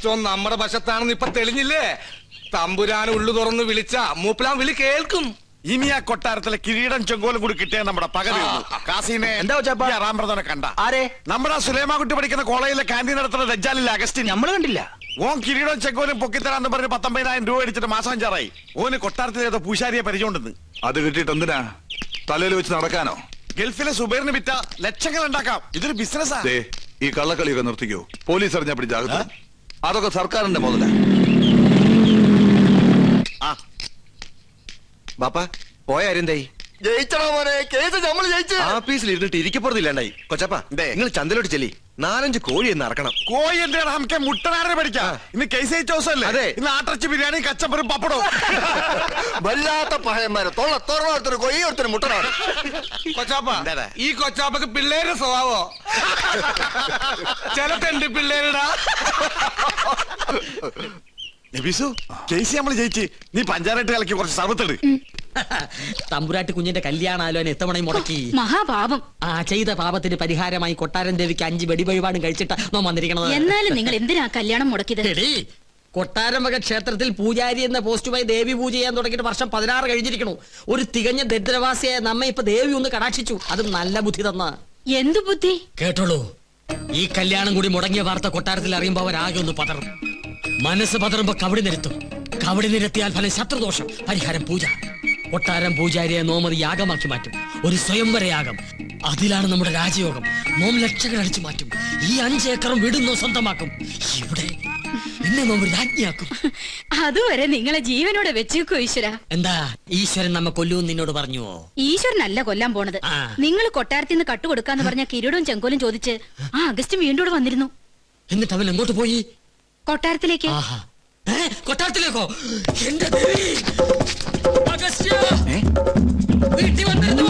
അദൃഷ്ടം നമ്മുടെ വശത്താണെന്ന് ഇപ്പൊ തെളിഞ്ഞില്ലേ? തമ്പുരാൻ ഉള്ളു തുറന്ന് വിളിച്ച മൂപ്പലാൻ വിളി കേൾക്കും. ഇനി ആ കൊട്ടാരത്തിലെ കിരീടം ചെങ്കോലും കൂടി കിട്ടിയ നമ്മുടെ പകൽ കാസിനെ റാംപ്രദനെ കണ്ട നമ്മുടെ സുലൈമാൻകുട്ടി പഠിക്കുന്ന കോളേജിലെ ക്യാൻറ്റീൻ നടത്തുന്ന ദജ്ജാലിലെ അഗസ്റ്റിൻ നമ്മൾ കണ്ടില്ല. ഓൻ കിരീടം ചെങ്കോലും പൊക്കിത്തരാന്ന് പറഞ്ഞ് 19,000 രൂപ അടിച്ചിട്ട് മാസം 5 ഓന് കൊട്ടാരത്തിലെ ഏതോ പൂശാരിയെ പരിചയമുണ്ടെന്ന്. അത് കിട്ടിയിട്ട് എന്തിനാ? തലയിൽ വെച്ച് നടക്കാനോ? ഗൾഫിലെ സുബൈറിന് വിറ്റ ലക്ഷങ്ങൾ ഉണ്ടാക്കാം. ഇതൊരു ബിസിനസ്സാ. ഈ കള്ളക്കളിയൊക്കെ നിർത്തിക്കോ. പോലീസ് അറിഞ്ഞാ പിടിച്ചാകും. അതൊക്കെ സർക്കാരിന്റെ മുതല. ബാപ്പ പോയ ആരെന്തായി? ജയിച്ചടാ മോനെ, കേസ് നമ്മൾ ജയിച്ചു. ആഫീസിൽ ഇരുന്നിട്ട് ഇരിക്കപ്പുറത്തില്ലാണ്ടായി. കൊച്ചപ്പ നിങ്ങൾ ചന്തലോട്ട് ചെല്ലി, 4-5 കോഴി എന്ന് ഇറക്കണം. കോഴി എന്തിനാണ് നമുക്ക് മുട്ടനാരെ പഠിക്കാം. ഇന്ന് കേസ് ജയിച്ച ദിവസമല്ലേ? അതെ. ഇന്ന് ആട്ടിറച്ചി ബിരിയാണി കച്ചപ്പറും പപ്പടവും. വല്ലാത്ത പഹയന്മാരെ തൊള്ളത്തോറൊരുത്തര് കൊയ്യ ഒരുത്തര് മുട്ടനാണ്. കൊച്ചാപ്പ, ഈ കൊച്ചാപ്പക്ക് പിള്ളേരുടെ സ്വഭാവോ? ചില തെണ്ടി പിള്ളേരുടാ. നബീസു, കേസ് നമ്മൾ ജയിച്ച്. നീ പഞ്ചായത്ത് കളിക്ക് കുറച്ച് സർവത്തെട്. തമ്പുരാട്ടി കുഞ്ഞിന്റെ കല്യാണാലോചന എത്തവണയും മുടക്കി. മഹാപാപം. ചെയ്ത പാപത്തിന് പരിഹാരമായി കൊട്ടാരൻ ദേവിക്ക് 5 വെടിവഴിപാടും കഴിച്ചിട്ട് നാം വന്നിരിക്കണത്. എന്നാലും നിങ്ങൾ എന്തിനാ കല്യാണം മുടക്കിയത്? കൊട്ടാരമക ക്ഷേത്രത്തിൽ പൂജാരി എന്ന പോസ്റ്റുമായി ദേവി പൂജ ചെയ്യാൻ തുടങ്ങിയിട്ട് വർഷം 16 കഴിഞ്ഞിരിക്കണു. ഒരു തികഞ്ഞ ദരിദ്രവാസിയായ നമ്മെ ഇപ്പൊ ദേവി ഒന്ന് കടാക്ഷിച്ചു. അത് നല്ല ബുദ്ധി തന്ന. എന്തു ബുദ്ധി? കേട്ടോളൂ, ഈ കല്യാണം കൂടി മുടങ്ങിയ വാർത്ത കൊട്ടാരത്തിൽ അറിയുമ്പോ അവരാകെ ഒന്ന് പതറും. മനസ്സ് പതറുമ്പോ കവടി നിരത്തും. കവടി നിരത്തിയാൽ ഫലം ശത്രുദോഷം, പരിഹാരം പൂജ. കൊട്ടാരം പൂജാരിയെ നോമത് യാഗമാക്കി മാറ്റും. ഒരു സ്വയംവര യാഗം. അതിലാണ് നമ്മുടെ രാജയോഗം. നോം ലക്ഷങ്ങൾ അടിച്ചു മാറ്റും. ഈ 5 ഏക്കറും വീടുന്നോ സ്വന്തമാക്കും. ഇവിടെ പിന്നെ നോം രാജ്ഞിയാക്കും. അതുവരെ നിങ്ങളെ ജീവനോടെ വെച്ചേക്കോ ഈശ്വര. എന്താ ഈശ്വരൻ നമ്മ കൊല്ലൂന്ന് നിന്നോട് പറഞ്ഞുവോ? ഈശ്വരനല്ല കൊല്ലാൻ പോണത്. നിങ്ങൾ കൊട്ടാരത്തിൽ നിന്ന് കട്ടുകൊടുക്കാന്ന് പറഞ്ഞ കിരീടവും ചെങ്കോലും ചോദിച്ച് ആ അഗസ്റ്റ് വീണ്ടും വന്നിരുന്നു. എന്നിട്ട് അവൻ എങ്ങോട്ട് പോയി? കൊട്ടാരത്തിലേക്ക്. കൊട്ടാരത്തിലേക്കോ? എന്റെ ദേവി! അഗസ്ത്യ! വീട്ടിൽ വന്നിരുന്നോ?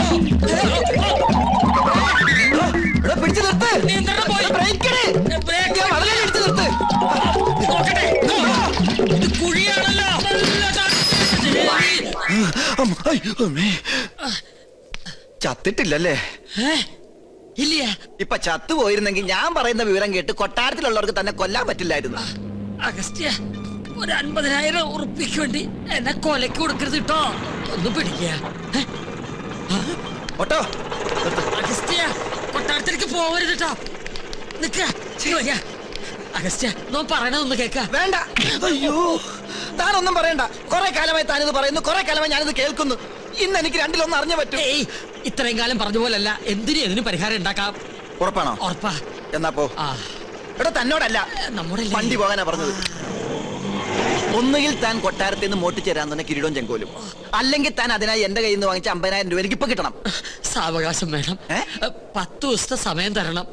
പിടിച്ചു നിർത്ത്. നിയന്ത്രണം പോയി. നോക്കട്ടെ, ഇത് കുഴിയാണല്ലോ. ചത്തിട്ടില്ലല്ലേ? ഇല്ല. ഇപ്പൊ ചത്തുപോയിരുന്നെങ്കിൽ ഞാൻ പറയുന്ന വിവരം കേട്ട് കൊട്ടാരത്തിലുള്ളവർക്ക് തന്നെ കൊല്ലാൻ പറ്റില്ലായിരുന്നു. അഗസ്ത്യ, ഒരു 50,000 ഉറുപ്പിക്ക് വേണ്ടി എന്നെ കൊലക്ക് കൊടുക്കരുത് കേട്ടോ. ഒന്ന് പിടിക്കുക. അഗസ്ത്യ, കൊട്ടാരത്തിലേക്ക് പോവരുത് കേട്ടോ. നിക്ക. അഗസ്ത്യ, നോ പറയണതൊന്ന് കേക്ക. വേണ്ട. അയ്യോ, താനൊന്നും പറയണ്ട. കുറെ കാലമായി താനിത് പറയുന്നു, കുറെ കാലമായി ഞാനിത് കേൾക്കുന്നു. ഇന്ന് എനിക്ക് 2-1 അറിഞ്ഞു പറ്റും. ഇത്രയും കാലം പറഞ്ഞ പോലല്ല. എന്തിനും പരിഹാരം ഉണ്ടാക്കാം. ഉറപ്പാണോ? ഉറപ്പാ. എന്നാ പോ. എടോ, തന്നോടല്ല, നമ്മുടെ വണ്ടി പോകാനാ പറഞ്ഞത്. ഒന്നുകിൽ താൻ കൊട്ടാരത്തിൽ നിന്ന് മോട്ടിച്ചേരാൻ തന്നെ കിരീടവും ചെങ്കോലും, അല്ലെങ്കിൽ താൻ അതിനായി എന്റെ കയ്യിൽ നിന്ന് വാങ്ങിച്ച 50,000 രൂപ എനിക്ക് ഇപ്പൊ കിട്ടണം. സാവകാശം വേണം. 10 ദിവസത്തെ സമയം തരണം.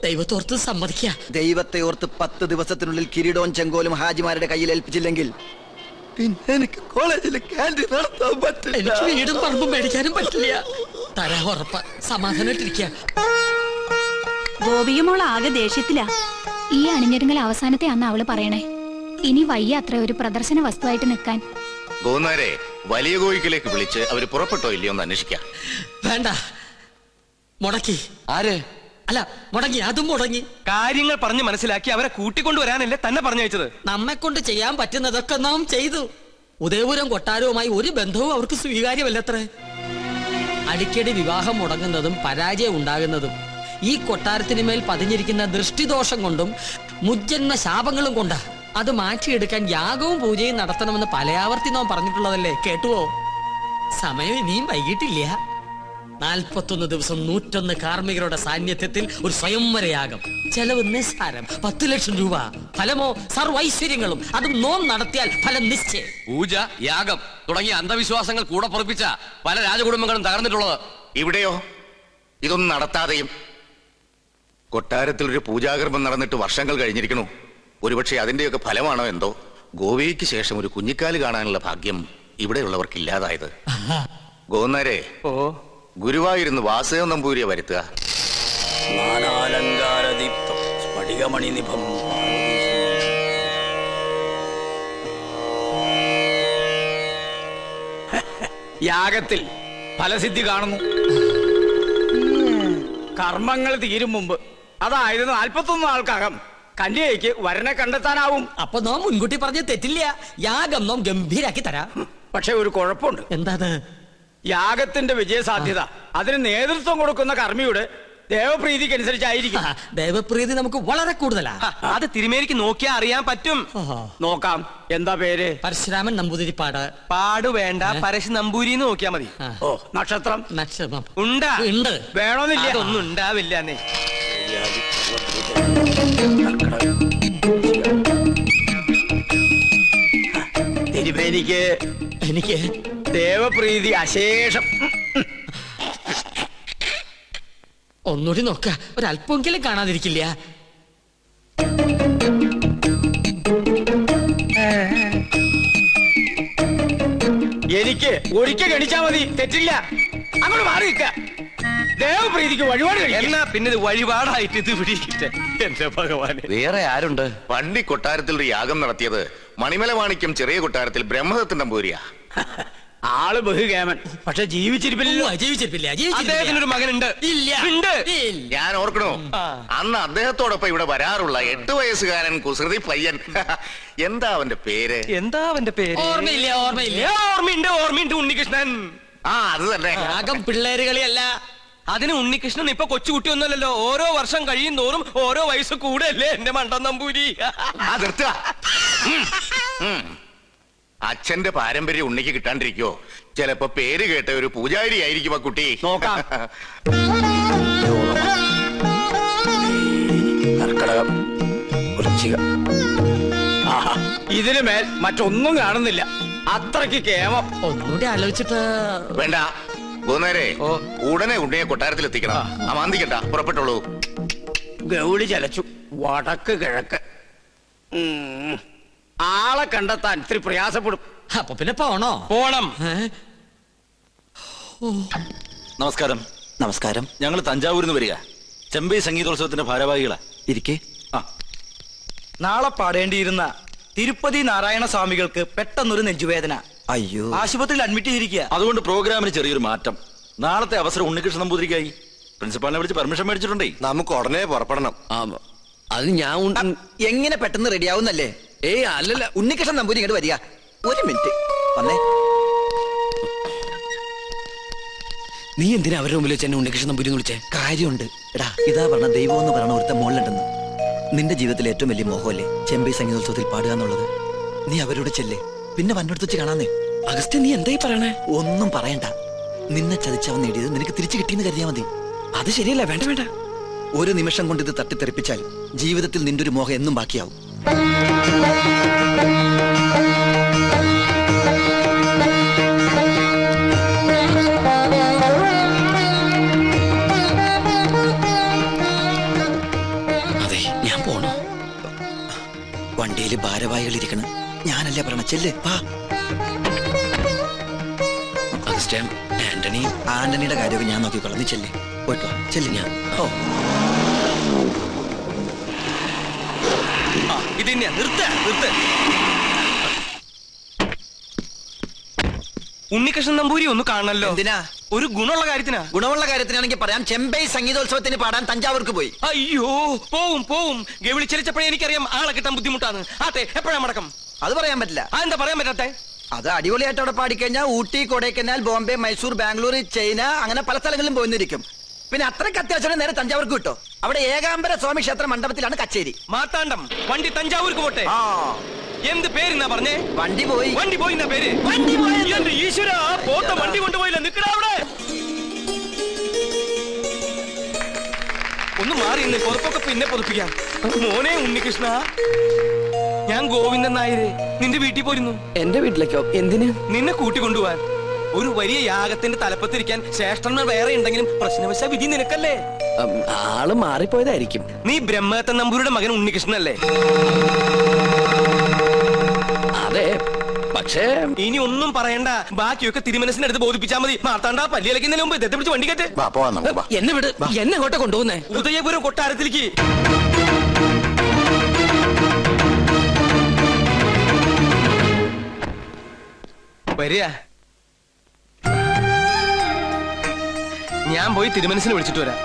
ദൈവത്തോർത്ത് സമ്മതിക്കുക. ദൈവത്തെ ഓർത്ത് 10 ദിവസത്തിനുള്ളിൽ കിരീടവും ചെങ്കോലും ഹാജിമാരുടെ കയ്യിൽ ഏൽപ്പിച്ചില്ലെങ്കിൽ പിന്നെ എനിക്ക് കോളേജിൽ ക്യാൻറ്റീൻ നടത്താൻ പറ്റില്ല. എനിക്ക് വീടും പറമ്പും മേടിക്കാനും പറ്റില്ല. തരാ ഉറപ്പ. സമാധാനായിട്ടിരിക്കുക. ഗോപികമോൾ ആകെ ദേഷ്യത്തിലാ. ഈ അണിഞ്ഞൊരുങ്ങൽ അവസാനത്തെ അന്ന് അവള് പറയണേ. ഇനി വയ്യ അത്ര ഒരു പ്രദർശന വസ്തുവായിട്ട് നിൽക്കാൻ. ഗോന്നാരെ വലിയ കോഴിക്കലേക്ക് വിളിച്ച് അവര് പുറപ്പെട്ടോ ഇല്ലയോ എന്ന് അന്വേഷിക്കാം. വേണ്ട, മുടക്കി. ആര്? അല്ല, മുടങ്ങി. അതും മുടങ്ങി. കാര്യങ്ങൾ പറഞ്ഞ് മനസ്സിലാക്കി അവരെ കൂട്ടിക്കൊണ്ടുവരാനല്ലേ തന്നെ പറഞ്ഞയച്ചത്. നമ്മെ കൊണ്ട് ചെയ്യാൻ പറ്റുന്നതൊക്കെ നാം ചെയ്തു. ഉദയപുരം കൊട്ടാരവുമായി ഒരു ബന്ധവും അവർക്ക് സ്വീകാര്യമല്ലത്രേ. അടിക്കടി വിവാഹം മുടങ്ങുന്നതും പരാജയം ഉണ്ടാകുന്നതും ഈ കൊട്ടാരത്തിന് മേൽ പതിഞ്ഞിരിക്കുന്ന ദൃഷ്ടിദോഷം കൊണ്ടും മുജ്ജന്മ ശാപങ്ങളും കൊണ്ടാ. അത് മാറ്റിയെടുക്കാൻ യാഗവും പൂജയും നടത്തണമെന്ന് പലയാവർത്തി നാം പറഞ്ഞിട്ടുള്ളതല്ലേ? കേട്ടുവോ? സമയം ഇനിയും വൈകിട്ടില്ല. 41 ദിവസം 101 കാർമ്മികരുടെ സാന്നിധ്യത്തിൽ ഒരു സ്വയംവരയാഗം. ചെലവ് നിസ്സാരം, 10 ലക്ഷം രൂപ. ഫലമോ സർവൈശ്വര്യങ്ങളും. അതും നോം നടത്തിയാൽ ഫലം നിശ്ചയം. പൂജ, യാഗം തുടങ്ങിയ അന്ധവിശ്വാസങ്ങൾ കൂടെ പൊറപ്പിച്ച പല രാജകുടുംബങ്ങളും തകർന്നിട്ടുള്ളത്. ഇവിടെയോ ഇതൊന്നും നടത്താതെയും കൊട്ടാരത്തിൽ ഒരു പൂജാകർമ്മം നടന്നിട്ട് വർഷങ്ങൾ കഴിഞ്ഞിരിക്കണു. ഒരുപക്ഷെ അതിന്റെയൊക്കെ ഫലമാണോ എന്തോ ഗോവയ്ക്ക് ശേഷം ഒരു കുഞ്ഞിക്കാല് കാണാനുള്ള ഭാഗ്യം ഇവിടെയുള്ളവർക്ക് ഇല്ലാതായത്. ഗോന്നാരെ, ഗുരുവായൂരിന്ന് വാസുദേവ നമ്പൂരിയെ വരുത്തുക. യാഗത്തിൽ ഫലസിദ്ധി കാണുന്നു. കർമ്മങ്ങൾ തീരും മുമ്പ്, അതായത് 41 നാൾക്കകം കന്യകയ്ക്ക് വരനെ കണ്ടെത്താനാവും. അപ്പൊ നാം മുൻകൂട്ടി പറഞ്ഞ് തെറ്റില്ല. യാഗം നാം ഗംഭീരാക്കി തരാം. പക്ഷെ ഒരു കുഴപ്പമുണ്ട്. എന്താത്? യാഗത്തിന്റെ വിജയസാധ്യത അതിന് നേതൃത്വം കൊടുക്കുന്ന കർമ്മിയുടെ ദേവപ്രീതിക്ക് അനുസരിച്ചായിരിക്കും. ദേവപ്രീതി നമുക്ക് വളരെ കൂടുതലാ. അത് തിരുമേനിക്ക് നോക്കിയാ അറിയാൻ പറ്റും. നോക്കാം. എന്താ പേര്? പരശുരാമൻ നമ്പൂതിരിപ്പാട്. പാടു വേണ്ട, പരശു നമ്പൂരി നോക്കിയാ മതി. ഓ, നക്ഷത്രം നക്ഷത്രം ഉണ്ടാ ഉണ്ട്. വേണമെന്നില്ല, ഒന്നും ഉണ്ടാവില്ല. തിരുമേനിക്ക് എനിക്ക് ദേവപ്രീതി അശേഷം. ഒന്നുകൂടി നോക്ക, ഒരല്പമെങ്കിലും കാണാതിരിക്കില്ല. എനിക്ക് ഒരിക്കൽ ഗണിച്ചാ മതി, തെറ്റില്ല. അങ്ങോട്ട് മാറി നിൽക്ക. ദേവപ്രീതിക്ക് വഴിപാട് എന്നാ പിന്നെ ഇത് വഴിപാടായിട്ട് ഇത് പിടിക്കട്ടെ. എന്റെ ഭഗവാനെ, വേറെ ആരുണ്ട്? പണ്ടി കൊട്ടാരത്തിൽ ഒരു യാഗം നടത്തിയത് മണിമല മാണിക്യം ചെറിയ കൊട്ടാരത്തിൽ ബ്രഹ്മദത്തൻ നമ്പൂരിയാ. ആള് ബഹുകേമൻ, പക്ഷെ ജീവിച്ചിരിപ്പില്ലല്ലോ. ജീവിച്ചിരിപ്പില്ല. അദ്ദേഹത്തിനൊരു മകനുണ്ട്. ഇല്ല. ഉണ്ട്. ഞാൻ ഓർക്കണോ, അന്ന് അദ്ദേഹത്തോടൊപ്പം ഇവിടെ വരാറുള്ള 8 വയസ്സുകാരൻ കുസൃതി പയ്യൻ. എന്താ അവന്റെ പേര്? എന്താ അവന്റെ പേര്? ഓർമ്മയില്ല. ഓർമ്മയുണ്ട്, ഓർമ്മയുണ്ട്. ഉണ്ണികൃഷ്ണൻ. ആ, അത് തന്നെ. യാഗം പിള്ളേര് കളിയല്ല. അതിന് ഉണ്ണികൃഷ്ണൻ ഇപ്പൊ കൊച്ചുകുട്ടിയൊന്നുമല്ലല്ലോ. ഓരോ വർഷം കഴിയും തോറും ഓരോ വയസ്സ് കൂടെയല്ലേ എന്റെ മണ്ടൻ നമ്പൂരി. നിർത്തുക. അച്ഛന്റെ പാരമ്പര്യം ഉണ്ണിക്ക് കിട്ടാണ്ടിരിക്കോ? ചിലപ്പോ പേര് കേട്ട ഒരു പൂജാരി ആയിരിക്കും ആ കുട്ടി. നോക്കാം. ഇതിനു മേൽ മറ്റൊന്നും കാണുന്നില്ല. അത്രയ്ക്ക് കേമം. ഒന്നുകൂടി ആലോചിച്ചിട്ട് വേണ്ട. ഗോന്നേരെ, ഉടനെ ഉണ്ണിയെ കൊട്ടാരത്തിൽ എത്തിക്കണം. ആ മാന്തിക്കണ്ട, പുറപ്പെട്ടോളൂ. ഗൗളി ചലച്ചു. വടക്ക് കിഴക്ക്. ആളെ കണ്ടെത്താൻ ഇത്തിരി പ്രയാസപ്പെടും. അപ്പൊ പിന്നെ പോണോ? പോണം. നമസ്കാരം. നമസ്കാരം. ഞങ്ങൾ തഞ്ചാവൂരിൽ നിന്ന് വരിക. ചെമ്പൈ സംഗീതോത്സവത്തിന്റെ ഭാരവാഹികളാ. ഇരിക്കേ. നാളെ പാടേണ്ടിയിരുന്ന തിരുപ്പതി നാരായണ സ്വാമികൾക്ക് പെട്ടെന്നൊരു നെഞ്ചുവേദന. അയ്യോ. ആശുപത്രിയിൽ അഡ്മിറ്റ് ചെയ്തിരിക്കുക. അതുകൊണ്ട് പ്രോഗ്രാമിന് ചെറിയൊരു മാറ്റം. നാളത്തെ അവസരം ഉണ്ണികൃഷ്ണൻ നമ്പൂതിരിക്കായി. പ്രിൻസിപ്പാളിനെ വിളിച്ച് പെർമിഷൻ മേടിച്ചിട്ടുണ്ടേ. നമുക്ക് ഉടനെ പുറപ്പെടണം. അത് ഞാൻ എങ്ങനെ പെട്ടെന്ന് റെഡിയാവുന്നല്ലേ? അല്ലല്ല, ഉണ്ണികൃഷ്ണൻ നമ്പൂരി ഇങ്ങോട്ട് വരിക. ഒരു മിനിറ്റ് വന്നേ. നീ എന്തിനാ അവരുടെ മുമ്പിൽ വെച്ച് എന്നെ ഉണ്ണികൃഷ്ണൻ നമ്പൂരി എന്ന് വിളിച്ചേ? കാര്യമുണ്ട്. എടാ, ഇതാ പറഞ്ഞ ദൈവം എന്ന് പറഞ്ഞ ഒരുത്ത മോളിലുണ്ടെന്ന്. നിന്റെ ജീവിതത്തിലെ ഏറ്റവും വലിയ മോഹമല്ലേ ചെമ്പൈ സംഗീതോത്സവത്തിൽ പാടുക എന്നുള്ളത്? നീ അവരോട് ചെല്ലേ, പിന്നെ വന്നോടത്ത് വെച്ച് കാണാന്നേ. അഗസ്ത്യ, നീ എന്തായി പറയണേ? ഒന്നും പറയണ്ട. നിന്നെ ചതിച്ചവൻ നേടിയത് നിനക്ക് തിരിച്ചു കിട്ടിയെന്ന് കരുതിയാ മതി. അത് ശരിയല്ല. വേണ്ട വേണ്ട. ഒരു നിമിഷം കൊണ്ട് ഇത് തട്ടിത്തെറിപ്പിച്ചാൽ ജീവിതത്തിൽ നിന്റെ ഒരു മോഹം എന്നും ബാക്കിയാവും. അതെ, ഞാൻ പോണോ? വണ്ടിയിൽ ഭാരവാഹികൾ ഇരിക്കണം. ഞാനല്ലേ പറയണ, ചെല്ല് വാ. ആന്റണിയുടെ കാര്യമൊക്കെ ഞാൻ നോക്കിക്കോളാം. നീ ചെല്ല്, പോയിട്ടോ. ചെല്ല്. ഞാൻ ഇത് തന്നെയാ. നിർത്ത. ഉണ്ണികൃഷ്ണൻ നമ്പൂരി ഒന്ന് കാണണല്ലോ. എന്തിനാ? ഒരു ഗുണമുള്ള കാര്യത്തിനാ. ഗുണമുള്ള കാര്യത്തിനാണെങ്കിൽ പറയാം. ചെമ്പൈ സംഗീതോത്സവത്തിന് പാടാൻ തഞ്ചാവൂർക്ക് പോയി. അയ്യോ, പോവും. ഗവിളി ചലിച്ചപ്പോഴേ എനിക്കറിയാം ആളെ കിട്ടാൻ ബുദ്ധിമുട്ടാണ്. ആട്ടെ, എപ്പോഴാ മടക്കം? അത് പറയാൻ പറ്റില്ല. എന്താ പറയാൻ പറ്റാത്തെ? അത് അടിപൊളിയായിട്ട് അവിടെ പാടിക്കഴിഞ്ഞാൽ ഊട്ടി, കൊടൈക്കനാൽ, ബോംബെ, മൈസൂർ, ബാംഗ്ലൂർ, ചൈന, അങ്ങനെ പല സ്ഥലങ്ങളിലും പോയിരിക്കും. പിന്നെ അത്രയ്ക്ക് അത്യാവശ്യം നേരെ തഞ്ചാവൂർക്ക് കിട്ടോ. അവിടെ ഏകാംബര സ്വാമി ക്ഷേത്ര മണ്ഡപത്തിലാണ് കച്ചേരി. മാത്താണ്ടം. വണ്ടി തഞ്ചാവൂർക്ക് പോട്ടെ. എന്ത് പേരെന്നാ പറഞ്ഞേ? വണ്ടി പോയി എന്നാ പേര്? എന്റെ ഈശ്വര, പോത്ത വണ്ടി കൊണ്ടുപോയില്ല. നിക്കടാ അവിടെ. ഒന്ന് മാറി ഇന്ന് പുറത്തൊക്കെ പിന്നെ പൊതുപ്പിക്കാം. മോനെ ഉണ്ണികൃഷ്ണ, ഞാൻ ഗോവിന്ദൻ നായരെ നിന്റെ വീട്ടിൽ പോയിരുന്നു. എന്റെ വീട്ടിലേക്കോ? എന്തിന്? നിന്നെ കൂട്ടിക്കൊണ്ടുപോവാൻ. ഒരു വലിയ യാഗത്തിന്റെ തലപ്പത്തിരിക്കാൻ ശ്രേഷ്ഠന്മാർ വേറെ ഉണ്ടെങ്കിലും പ്രശ്നവശ വിധി നിനക്കല്ലേ? ആള് മാറിപ്പോയതായിരിക്കും. നീ ബ്രഹ്മദത്തൻ നമ്പൂരിയുടെ മകൻ ഉണ്ണികൃഷ്ണനല്ലേ? അതെ, പക്ഷേ ഇനി ഒന്നും പറയണ്ട. ബാക്കിയൊക്കെ തിരുമനസിനടുത്ത് ബോധിപ്പിച്ചാൽ മതി. മാർത്താണ്ട, പല്ലിയിലക്കുന്നതിന് മുമ്പ് ഇദ്ദേഹത്തെ പിടിച്ച് വണ്ടി കെട്ട്. എന്നെ വിട്. എന്നെ അങ്ങോട്ട് കൊണ്ടുപോകുന്നേ? ഉദയപുരം കൊട്ടാരത്തിലേക്ക്. വരിക. ഞാൻ പോയി തിരുമനസിനെ വിളിച്ചിട്ട് വരാം.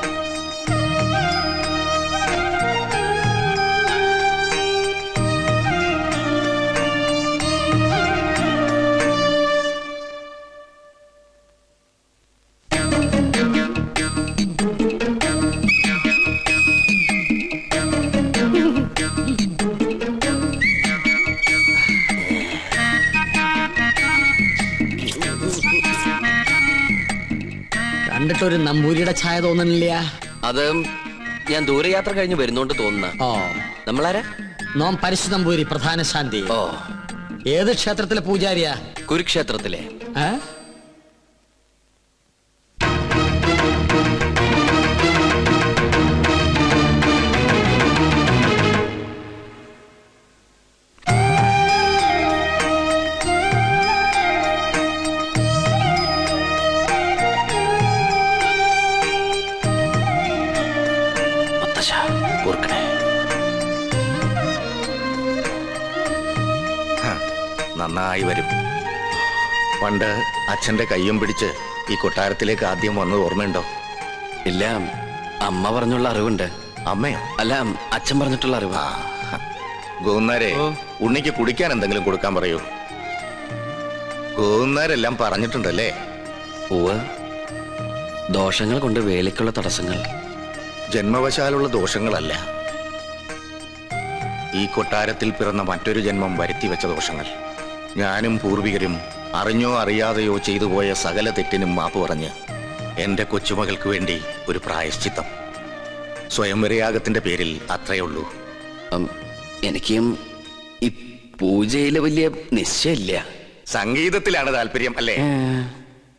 കണ്ടിട്ടൊരു നമ്പൂരിയുടെ ഛായ തോന്നണില്ല. അത് ഞാൻ ദൂരയാത്ര കഴിഞ്ഞ് വരുന്നോണ്ട് തോന്നുന്ന. ഓ, നമ്മളാരാ? നോം പരശു നമ്പൂരി, പ്രധാന ശാന്തി. ഓ, ഏത് ക്ഷേത്രത്തിലെ പൂജാരിയാ? കുരുക്ഷേത്രത്തിലെ. നന്നായി വരും. പണ്ട് അച്ഛന്റെ കയ്യും പിടിച്ച് ഈ കൊട്ടാരത്തിലേക്ക് ആദ്യം വന്നത് ഓർമ്മയുണ്ടോ? ഇല്ല, അമ്മ പറഞ്ഞുള്ള അറിവുണ്ട്. അമ്മയോ? അല്ല, അച്ഛൻ പറഞ്ഞിട്ടുള്ള അറിവ്. ഗോന്നാരെ, ഉണ്ണിക്ക് കുടിക്കാൻ എന്തെങ്കിലും കൊടുക്കാൻ പറയൂ. ഗോന്നാരെല്ലാം പറഞ്ഞിട്ടുണ്ടല്ലേ? ഉവ്വ്. ദോഷങ്ങൾ കൊണ്ട് വേലിക്കുള്ള തടസ്സങ്ങൾ. ജന്മവശാലുള്ള ദോഷങ്ങളല്ല, ഈ കൊട്ടാരത്തിൽ പിറന്ന മറ്റൊരു ജന്മം വരുത്തി വെച്ച ദോഷങ്ങൾ. ഞാനും പൂർവികരും അറിഞ്ഞോ അറിയാതെയോ ചെയ്തു പോയ സകല തെറ്റിനും മാപ്പ് പറഞ്ഞ് എന്റെ കൊച്ചുമകൾക്ക് വേണ്ടി ഒരു പ്രായശ്ചിത്തം. സ്വയംവരയാഗത്തിന്റെ പേരിൽ അത്രയേ ഉള്ളൂ. എനിക്കും ഈ പൂജയില് വലിയ നിശ്ചയില്ല. സംഗീതത്തിലാണ് താല്പര്യം അല്ലേ?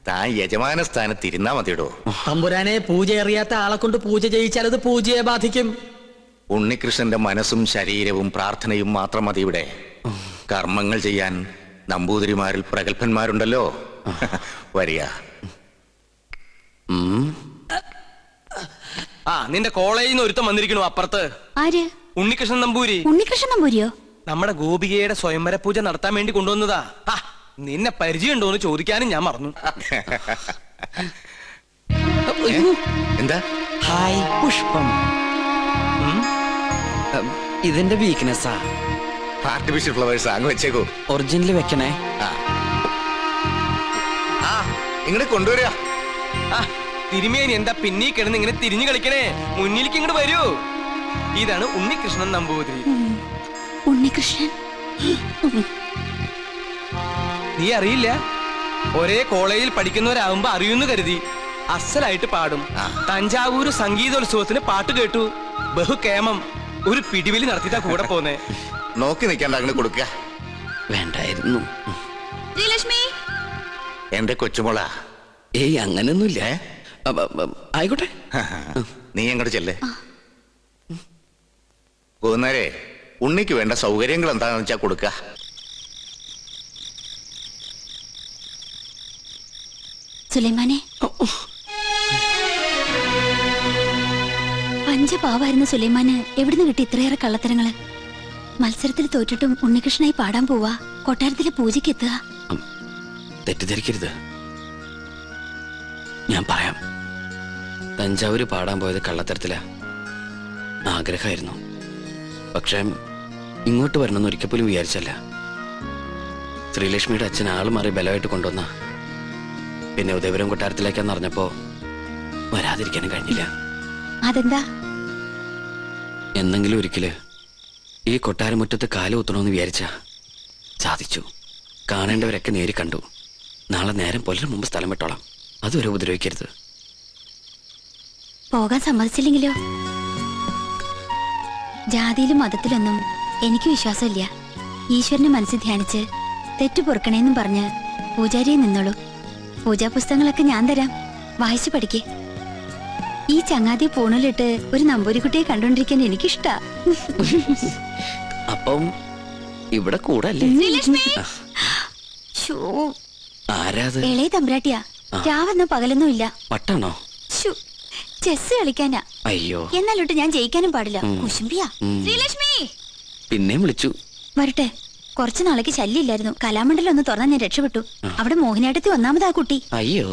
താൻ യജമാന സ്ഥാനത്ത് ഇരുന്നാ മതിയിടോ. തമ്പുരാനെ, പൂജ അറിയാത്ത ആളെ കൊണ്ട് പൂജ ചെയ്യിച്ചാൽ അത് പൂജയെ ബാധിക്കും. ഉണ്ണികൃഷ്ണന്റെ മനസ്സും ശരീരവും പ്രാർത്ഥനയും മാത്രം മതി ഇവിടെ. കർമ്മങ്ങൾ ചെയ്യാൻ നമ്പൂതിരിമാരിൽ പ്രഗത്ഭന്മാരുണ്ടല്ലോ. വരിക. ആ, നിന്റെ കോളേജിൽ നിന്ന് ഒരുത്തം വന്നിരിക്കണു അപ്പുറത്ത്. ആര്? ഉണ്ണികൃഷ്ണൻ നമ്പൂരി. ഉണ്ണികൃഷ്ണൻ നമ്പൂരിയോ? നമ്മുടെ ഗോപികയുടെ സ്വയംവര പൂജ നടത്താൻ വേണ്ടി കൊണ്ടുവന്നതാ. നിന്നെ പരിചയമുണ്ടോന്ന് ചോദിക്കാനും ഞാൻ മറന്നു. എന്താ? ഹായ് പുഷ്പം. ഇതിന്റെ വീക്ക്നെസ്സാ. ആർട്ടിഫിഷ്യൽ ഫ്ലവേഴ്സ് അങ്ങ് വെച്ചേക്കോ. ഒറിജിനൽ വെക്കണേ. ഇങ്ങോട്ട് കൊണ്ടുവരിക. തിരുമേനി എന്താ പിന്നീ കിടന്ന് ഇങ്ങനെ തിരിഞ്ഞു കളിക്കണേ? മുന്നിലേക്ക് ഇങ്ങോട്ട് വരൂ. ഇതാണ് ഉണ്ണികൃഷ്ണൻ നമ്പൂതിരി. ഉണ്ണികൃഷ്ണൻ നീ അറിയില്ല? ഒരേ കോളേജിൽ പഠിക്കുന്നവരാകുമ്പോ അറിയുന്നു കരുതി. അസലായിട്ട് പാടും. തഞ്ചാവൂര് സംഗീതോത്സവത്തിന് പാട്ട് കേട്ടു. ബഹുകേമം. ഒരു പിടിവലി നടത്തിയിട്ടാ കൂടെ പോന്നേ. നോക്കി നിൽക്കാണ്ട് അങ്ങനെ കൊടുക്കുക. വേണ്ടായിരുന്നു. എന്റെ കൊച്ചുമോള. ഏയ്, അങ്ങനൊന്നുമില്ല. ആയിക്കോട്ടെ, നീ അങ്ങോട്ട് ചെല്ലേ. പോകുന്നേരെ ഉണ്ണിക്ക് വേണ്ട സൗകര്യങ്ങൾ എന്താണെന്ന് വെച്ചാ കൊടുക്ക. സുലൈമാനെ, പഞ്ചപാവായിരുന്ന സുലൈമാന് എവിടുന്ന് കിട്ടി ഇത്രയേറെ കള്ളത്തരങ്ങള്? മത്സരത്തിൽ തോറ്റിട്ടും ഉണ്ണികൃഷ്ണനായി പാടാൻ പോവാ. കൊട്ടാരത്തിലെ പൂജയ്ക്ക് എത്തുക. തെറ്റിദ്ധരിക്കരുത്, ഞാൻ പറയാം. തഞ്ചാവൂര് പാടാൻ പോയത് കള്ളത്തരത്തില. ആഗ്രഹമായിരുന്നു. പക്ഷേ ഇങ്ങോട്ട് വരണമെന്ന് ഒരിക്കൽ പോലും വിചാരിച്ചല്ല. ശ്രീലക്ഷ്മിയുടെ അച്ഛൻ ആള് മാറി ബലമായിട്ട് കൊണ്ടുവന്ന. പിന്നെ ഉദയപുരം കൊട്ടാരത്തിലേക്കാന്ന് അറിഞ്ഞപ്പോ വരാതിരിക്കാനും കഴിഞ്ഞില്ല. അതെന്താ? എന്നെങ്കിലും ഒരിക്കല് ഈ കൊട്ടാരമുറ്റത്ത് കാല് കുത്തണമെന്ന് വിചാരിച്ച സാധിച്ചു. കാണേണ്ടവരൊക്കെ നേരി കണ്ടു. നാളെ നേരം പുലരും മുമ്പ് സ്ഥലം വിട്ടോളാം. അതുവരെ ഉപദ്രവിക്കരുത്. പോകാൻ സമ്മതിച്ചില്ലെങ്കിലോ? ജാതിയിലും മതത്തിലൊന്നും എനിക്ക് വിശ്വാസമില്ല. ഈശ്വരനെ മനസ്സിൽ ധ്യാനിച്ച് തെറ്റു പൊറുക്കണേന്നും പറഞ്ഞ് പൂജാരിയെ നിന്നോളൂ. പൂജാ പുസ്തകങ്ങളൊക്കെ ഞാൻ തരാം, വായിച്ചു പഠിക്കേ. ഈ ചങ്ങാതി പൂണലിട്ട് ഒരു നമ്പൂരിക്കുട്ടിയെ കണ്ടോണ്ടിരിക്കാൻ എനിക്കിഷ്ടാ. അപ്പം ഇവിടെ കൂടല്ലേ? ആരാത്? ഇളയ തമ്പ്രാട്ടിയാ. രാവെന്നോ പകലൊന്നും ഇല്ല. പട്ടാണോ? ചെസ് കളിക്കാനാ. അയ്യോ, എന്നാലോട്ട് ഞാൻ ജയിക്കാനും പാടില്ല. കുശുംബിയാ. ശ്രീലക്ഷ്മി പിന്നെയും വിളിച്ചു. വരട്ടെ. കുറച്ചു നാളേക്ക് ശല്യമില്ലായിരുന്നു. കലാമണ്ഡലം ഒന്ന് തുറന്നാൽ ഞാൻ രക്ഷപ്പെട്ടു. അവിടെ മോഹിനിയാട്ടത്തിൽ ഒന്നാമതാ കുട്ടി. അയ്യോ,